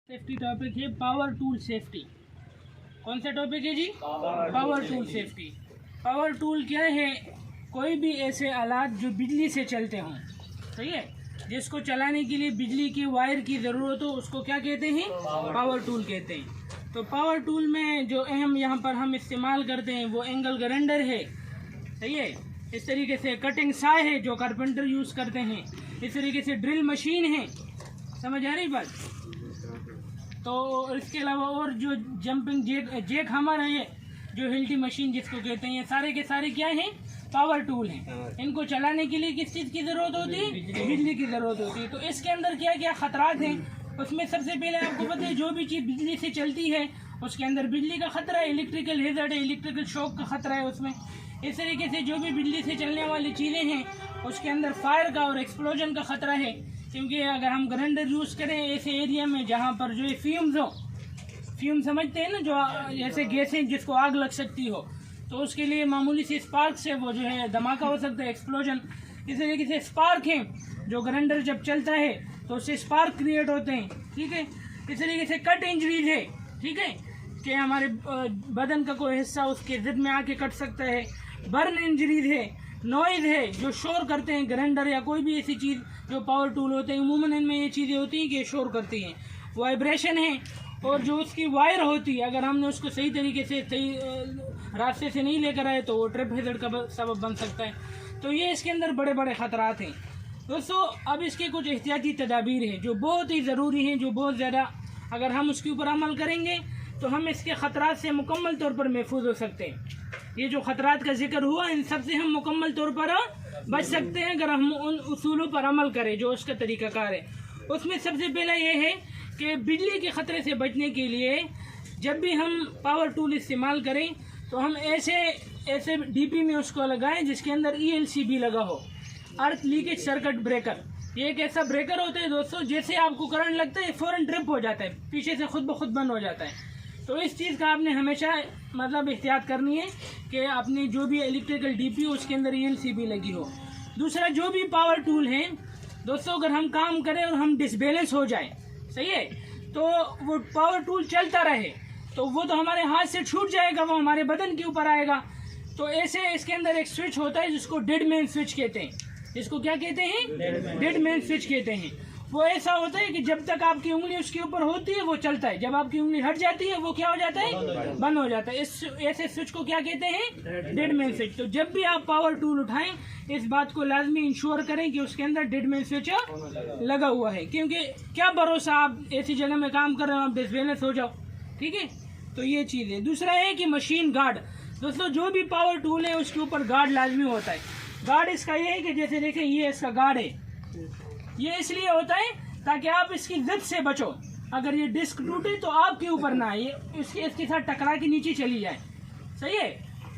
Safety topic है power tool safety. कौन सा टॉपिक है जी? Power tool safety. Power tool क्या है? कोई भी ऐसे आलात जो बिजली से चलते हों, सही है, जिसको चलाने के लिए बिजली की वायर की ज़रूरत हो, उसको क्या कहते हैं? पावर टूल कहते हैं। तो पावर टूल में जो अहम यहाँ पर हम इस्तेमाल करते हैं वो एंगल ग्राइंडर है, सही है। इस तरीके से कटिंग सा है जो कारपेंटर यूज़ करते हैं। इस तरीके से ड्रिल मशीन है, समझ आ रही बात? तो इसके अलावा और जो जंपिंग जेक हमारा है, जो हिल्टी मशीन जिसको कहते हैं, ये सारे के सारे क्या हैं? पावर टूल हैं। इनको चलाने के लिए किस चीज़ की ज़रूरत होती है? बिजली की ज़रूरत होती है। तो इसके अंदर क्या क्या ख़तरात हैं? उसमें सबसे पहले आपको पता है जो भी चीज़ बिजली से चलती है उसके अंदर बिजली का ख़तरा है, इलेक्ट्रिकल हैज़र्ड है, इलेक्ट्रिकल शॉक का ख़तरा है उसमें। इस तरीके से जो भी बिजली से चलने वाली चीज़ें हैं उसके अंदर फायर का और एक्सप्लोजन का ख़तरा है, क्योंकि अगर हम ग्राइंडर यूज़ करें ऐसे एरिया में जहाँ पर जो फ्यूम्स हो, फ्यूम समझते हैं ना, जो जैसे गैसें जिसको आग लग सकती हो, तो उसके लिए मामूली सी स्पार्क से वो जो है धमाका हो सकता है, एक्सप्लोजन। इस तरीके से स्पार्क है, जो ग्राइंडर जब चलता है तो उससे स्पार्क क्रिएट होते हैं, ठीक है। इस तरीके से कट इंजरीज है, ठीक है, कि हमारे बदन का कोई हिस्सा उसके जिद में आके कट सकता है। बर्न इंजरीज है, नॉइज़ है, जो शोर करते हैं ग्राइंडर या कोई भी ऐसी चीज़ जो पावर टूल होते हैं, उमूमन इनमें ये चीज़ें होती हैं कि शोर करती हैं। वाइब्रेशन है, और जो उसकी वायर होती है अगर हमने उसको सही तरीके से सही रास्ते से नहीं लेकर आए तो वो ट्रिप हैज़र्ड का सबब बन सकता है। तो ये इसके अंदर बड़े बड़े ख़तरात हैं दोस्तों। अब इसके कुछ एहतियाती तदाबीर हैं जो बहुत ही ज़रूरी हैं, जो बहुत ज़्यादा अगर हम उसके ऊपर अमल करेंगे तो हम इसके ख़तरात से मुकम्मल तौर पर महफूज हो सकते हैं। ये जो ख़तरात का जिक्र हुआ, इन सब से हम मुकम्मल तौर पर बच सकते हैं अगर हम उन उसूलों पर अमल करें जो उसका तरीक़ाकार है। उसमें सबसे पहला ये है कि बिजली के ख़तरे से बचने के लिए जब भी हम पावर टूल इस्तेमाल करें तो हम ऐसे डीपी में उसको लगाएं जिसके अंदर ELCB लगा हो, अर्थ लीकेज सर्किट ब्रेकर। ये एक ऐसा ब्रेकर होता है दोस्तों, जैसे आपको करंट लगता है फ़ौरन ट्रिप हो जाता है, पीछे से खुद ब खुद बंद हो जाता है। तो इस चीज़ का आपने हमेशा मतलब एहतियात करनी है कि आपने जो भी इलेक्ट्रिकल डीपी हो उसके अंदर ELCB लगी हो। दूसरा, जो भी पावर टूल है दोस्तों, अगर हम काम करें और हम डिसबैलेंस हो जाए, सही है, तो वो पावर टूल चलता रहे तो वो तो हमारे हाथ से छूट जाएगा, वो हमारे बदन के ऊपर आएगा। तो ऐसे इसके अंदर एक स्विच होता है जिसको डेड मैन स्विच कहते हैं। जिसको क्या कहते हैं? डेड मैन स्विच कहते हैं। वो ऐसा होता है कि जब तक आपकी उंगली उसके ऊपर होती है वो चलता है, जब आपकी उंगली हट जाती है वो क्या हो जाता है? बंद हो जाता है। इस ऐसे स्विच को क्या कहते हैं? Dead man switch. तो जब भी आप पावर टूल उठाएं इस बात को लाजमी इंश्योर करें कि उसके अंदर डेड मैन स्विच लगा हुआ है, क्योंकि क्या भरोसा आप ऐसी जगह में काम कर रहे हो आप डिसबैलेंस हो जाओ, ठीक है। तो ये चीज़ है। दूसरा है कि मशीन गार्ड। दोस्तों, जो भी पावर टूल है उसके ऊपर गार्ड लाजमी होता है। गार्ड इसका ये है कि जैसे देखें ये इसका गार्ड है, ये इसलिए होता है ताकि आप इसकी जिद से बचो। अगर ये डिस्क टूटे तो आपके ऊपर ना आए, इसके साथ टकरा के नीचे चली जाए, सही है।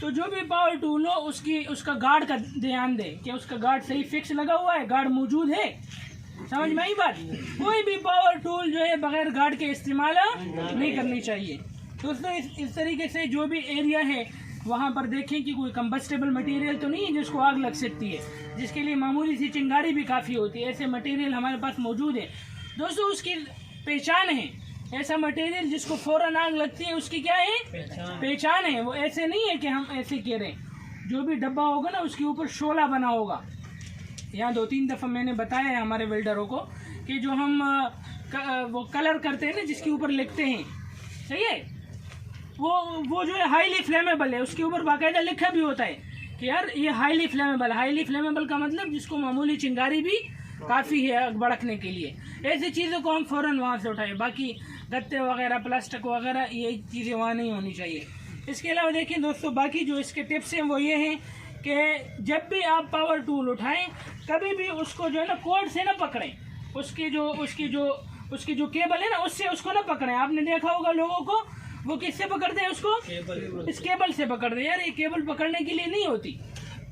तो जो भी पावर टूल हो उसका गार्ड का ध्यान दें कि उसका गार्ड सही फिक्स लगा हुआ है, गार्ड मौजूद है। समझ में आई बात? कोई भी पावर टूल जो है बगैर गार्ड के इस्तेमाल नहीं करनी चाहिए दोस्तों। इस तरीके से जो भी एरिया है वहाँ पर देखें कि कोई कंबस्टेबल मटेरियल तो नहीं है जिसको आग लग सकती है, जिसके लिए मामूली सी चिंगारी भी काफ़ी होती है। ऐसे मटेरियल हमारे पास मौजूद है दोस्तों। उसकी पहचान है, ऐसा मटेरियल जिसको फ़ौरन आग लगती है उसकी क्या है? पहचान है। वो ऐसे नहीं है कि हम ऐसे कह रहे हैं। जो भी डब्बा होगा ना उसके ऊपर शोला बना होगा। यहाँ 2-3 दफ़ा मैंने बताया है हमारे वेल्डरों को कि जो हम वो कलर करते हैं ना जिसके ऊपर लिखते हैं, सही है, वो जो है हाईली फ्लेमेबल है। उसके ऊपर बाकायदा लिखा भी होता है कि यार ये हाईली फ्लेमेबल। हाईली फ्लेमेबल का मतलब जिसको मामूली चिंगारी भी काफ़ी है आग भड़कने के लिए। ऐसी चीज़ों को हम फ़ौरन वहाँ से उठाएं। बाकी गत्ते वगैरह, प्लास्टिक वगैरह, ये चीज़ें वहाँ नहीं होनी चाहिए। इसके अलावा देखिए दोस्तों, बाकी जो इसके टिप्स हैं वो ये हैं कि जब भी आप पावर टूल उठाएं कभी भी उसको जो है ना कोर्ड से ना पकड़ें। उसकी जो केबल है ना उससे उसको ना पकड़ें। आपने देखा होगा लोगों को वो किससे पकड़ते हैं उसको? इस केबल से पकड़ते हैं। यार ये केबल पकड़ने के लिए नहीं होती,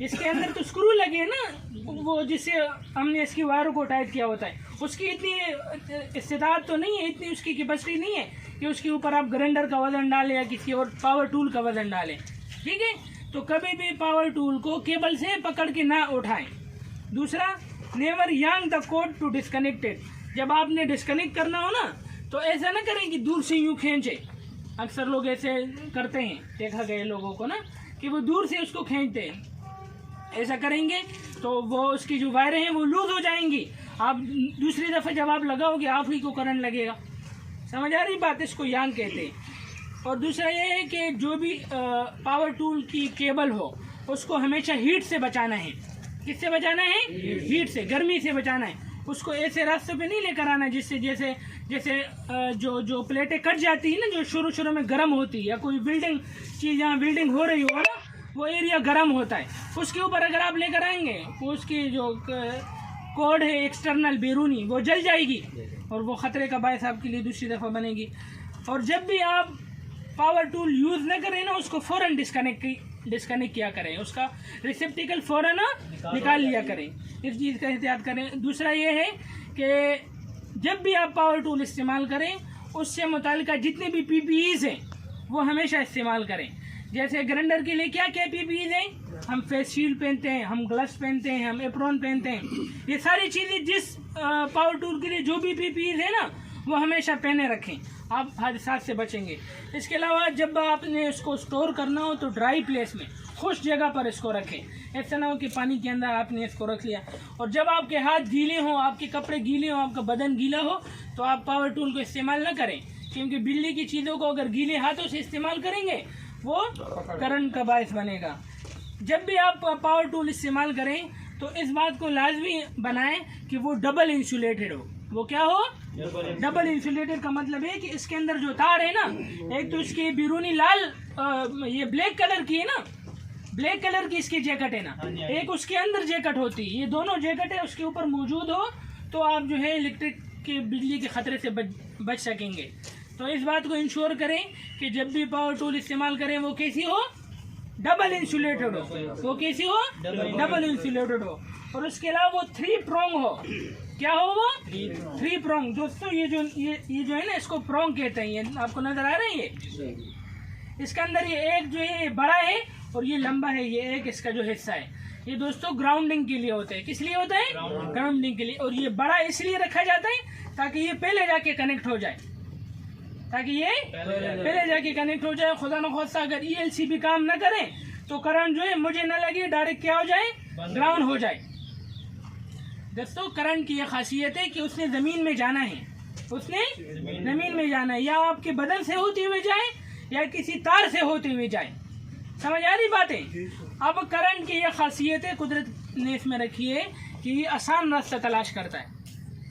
इसके अंदर तो स्क्रू लगे हैं ना, वो जिससे हमने इसकी वायरों को टाइट किया होता है। उसकी इतनी इस्तेदाद तो नहीं है, इतनी उसकी कैपेसिटी नहीं है कि उसके ऊपर आप ग्राइंडर का वजन डालें या किसी और पावर टूल का वजन डालें, ठीक है। तो कभी भी पावर टूल को केबल से पकड़ के ना उठाएं। दूसरा, never hang the code to disconnected. जब आपने डिस्कनेक्ट करना हो ना तो ऐसा ना करें कि दूर से यूँ खींचे। अक्सर लोग ऐसे करते हैं, देखा गए लोगों को ना कि वो दूर से उसको खींचते हैं। ऐसा करेंगे तो वो उसकी जो वायरें हैं वो लूज हो जाएंगी। आप दूसरी दफ़ा जब आप लगाओगे आप ही को करंट लगेगा। समझ आ रही बात? इसको यांग कहते हैं। और दूसरा ये है कि जो भी पावर टूल की केबल हो उसको हमेशा हीट से बचाना है। किससे बचाना है? हीट से, गर्मी से बचाना है। उसको ऐसे रास्ते पे नहीं लेकर आना जिससे जैसे जैसे जो प्लेटें कट जाती है ना, जो शुरू में गर्म होती है, या कोई बिल्डिंग चीज़ जहाँ बिल्डिंग हो रही हो ना, वो एरिया गर्म होता है, उसके ऊपर अगर आप लेकर आएंगे तो उसकी जो कोड है एक्सटर्नल बैरूनी वो जल जाएगी और वो ख़तरे का बायस आपके लिए दूसरी दफ़ा बनेगी। और जब भी आप पावर टूल यूज़ न करें ना, उसको फ़ौरन डिस्कनेक्ट किया करें, उसका रिसेप्टिकल फ़ौरन निकाल लिया करें। इस चीज़ का एहतियात करें। दूसरा ये है कि जब भी आप पावर टूल इस्तेमाल करें उससे मुताल्लिका जितने भी PPEs हैं वो हमेशा इस्तेमाल करें। जैसे ग्राइंडर के लिए क्या क्या PPEs हैं? हम फेस शील्ड पहनते हैं, हम ग्लव्स पहनते हैं, हम एप्रॉन पहनते हैं। ये सारी चीज़ें जिस पावर टूल के लिए जो भी PPEs है ना वो हमेशा पहने रखें, आप हादसा से बचेंगे। इसके अलावा जब आपने इसको स्टोर करना हो तो ड्राई प्लेस में, खुश जगह पर इसको रखें। ऐसा ना हो कि पानी के अंदर आपने इसको रख लिया और जब आपके हाथ गीले हों, आपके कपड़े गीले हों, आपका बदन गीला हो तो आप पावर टूल को इस्तेमाल ना करें, क्योंकि बिजली की चीज़ों को अगर गीले हाथों से इस्तेमाल करेंगे वो करंट का बायस बनेगा। जब भी आप पावर टूल इस्तेमाल करें तो इस बात को लाजमी बनाएं कि वो डबल इंसुलेटेड हो। वो क्या हो? डबल इंसुलेटेड का मतलब है कि इसके अंदर जो तार है ना, एक तो इसकी बैरूनी लाल ये ब्लैक कलर की है ना, ब्लैक कलर की इसकी जैकेट है ना, एक उसके अंदर जैकेट होती है। ये दोनों जैकेट है उसके ऊपर मौजूद हो तो आप जो है इलेक्ट्रिक के बिजली के ख़तरे से बच सकेंगे। तो इस बात को इंश्योर करें कि जब भी पावर टूल इस्तेमाल करें वो कैसी हो? डबल इंसुलेटेड हो। वो कैसी हो? डबल इंसुलेटेड हो। और उसके अलावा वो 3 प्रोंग हो। क्या हो वो? 3 प्रोंग। दोस्तों ये जो है ना, इसको प्रोंग कहते हैं। ये आपको नजर आ रहा है? ये इसके अंदर ये एक जो है बड़ा है और ये लंबा है, ये एक इसका जो हिस्सा है ये दोस्तों ग्राउंडिंग के लिए होता है। किस लिए होता है? ग्राउंडिंग के लिए। और ये बड़ा इसलिए रखा जाता है ताकि ये पहले जाके कनेक्ट हो जाए, ताकि ये पहले जाके कनेक्ट हो जाए। खुदा न खास्ता अगर ELC भी काम न करे तो करंट जो है मुझे न लगे, डायरेक्ट क्या हो जाए? ग्राउंड हो जाए। दोस्तों करंट की यह खासियत है कि उसने ज़मीन में जाना है, उसने ज़मीन में जाना है, या आपके बदन से होते हुए जाए या किसी तार से होते हुए जाए। समझ आ रही बातें? अब करंट की यह खासियत है कुदरत ने इसमें रखी है कि ये आसान रास्ता तलाश करता है।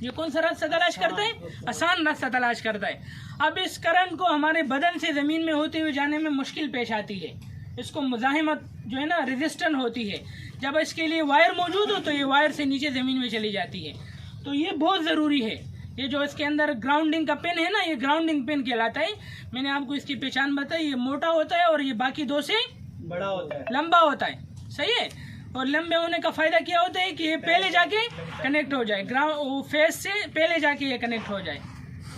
ये कौन सा रास्ता तलाश करता है? आसान रास्ता तलाश करता है। अब इस करंट को हमारे बदन से ज़मीन में होते हुए जाने में मुश्किल पेश आती है, इसको मुज़ाहिमत जो है ना रेजिस्टेंट होती है। जब इसके लिए वायर मौजूद हो तो ये वायर से नीचे ज़मीन में चली जाती है। तो ये बहुत ज़रूरी है। ये जो इसके अंदर ग्राउंडिंग का पिन है ना, ये ग्राउंडिंग पिन कहलाता है। मैंने आपको इसकी पहचान बताई, ये मोटा होता है और ये बाकी दो से बड़ा होता है, लंबा होता है। सही है। और लंबे होने का फ़ायदा क्या होता है कि ये पहले जाके कनेक्ट हो जाए, ग्राउंड फेस से पहले जाके ये कनेक्ट हो जाए।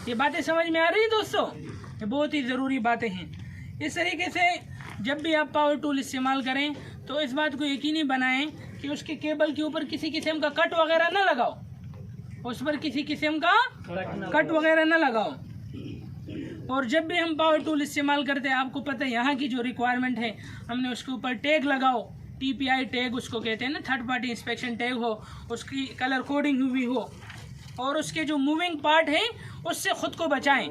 ये बातें समझ में आ रही है दोस्तों? ये बहुत ही ज़रूरी बातें हैं। इस तरीके से जब भी आप पावर टूल इस्तेमाल करें तो इस बात को यकीनी बनाएं कि उसके केबल के ऊपर किसी किस्म का कट वगैरह ना लगाओ, उस पर किसी किस्म का कट वगैरह ना लगाओ। और जब भी हम पावर टूल इस्तेमाल करते हैं, आपको पता है यहाँ की जो रिक्वायरमेंट है, हमने उसके ऊपर टैग लगाओ, TPI टैग उसको कहते हैं ना, थर्ड पार्टी इंस्पेक्शन टैग हो, उसकी कलर कोडिंग हुई हो, और उसके जो मूविंग पार्ट है उससे ख़ुद को बचाएं।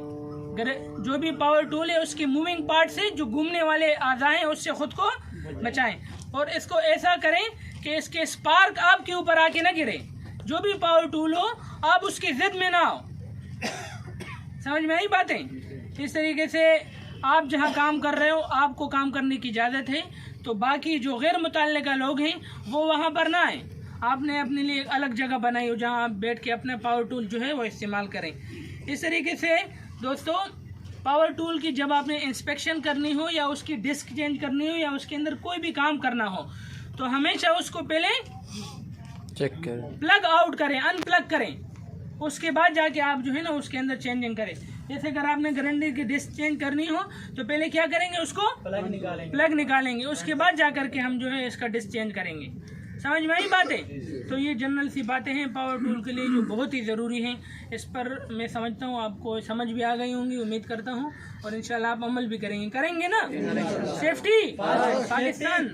जो भी पावर टूल है उसके मूविंग पार्ट से, जो घूमने वाले आज़ाएं हैं, उससे ख़ुद को बचाएं। और इसको ऐसा करें कि इसके स्पार्क आपके ऊपर आके ना गिरे। जो भी पावर टूल हो आप उसकी ज़िद में ना आओ। समझ में आई बातें? इस तरीके से आप जहां काम कर रहे हो आपको काम करने की इजाज़त है, तो बाकी जो गैर मुतल्लिका लोग हैं वो वहां पर ना आए। आपने अपने लिए एक अलग जगह बनाई हो जहां आप बैठ के अपने पावर टूल जो है वो इस्तेमाल करें। इस तरीके से दोस्तों पावर टूल की जब आपने इंस्पेक्शन करनी हो या उसकी डिस्क चेंज करनी हो या उसके अंदर कोई भी काम करना हो तो हमेशा उसको पहले चेक करें, प्लग आउट करें, अनप्लग करें, उसके बाद जाके आप जो है ना उसके अंदर चेंजिंग करें। जैसे अगर आपने ग्राइंडर की डिस्क चेंज करनी हो तो पहले क्या करेंगे? उसको प्लग निकालेंगे, प्लग निकालेंगे, उसके बाद जा करके हम जो है इसका डिस्क चेंज करेंगे। समझ में आई बातें? तो ये जनरल सी बातें हैं पावर टूल के लिए जो बहुत ही ज़रूरी हैं। इस पर मैं समझता हूँ आपको समझ भी आ गई होंगी, उम्मीद करता हूँ, और इंशाल्लाह आप अमल भी करेंगे ना। सेफ्टी पाकिस्तान।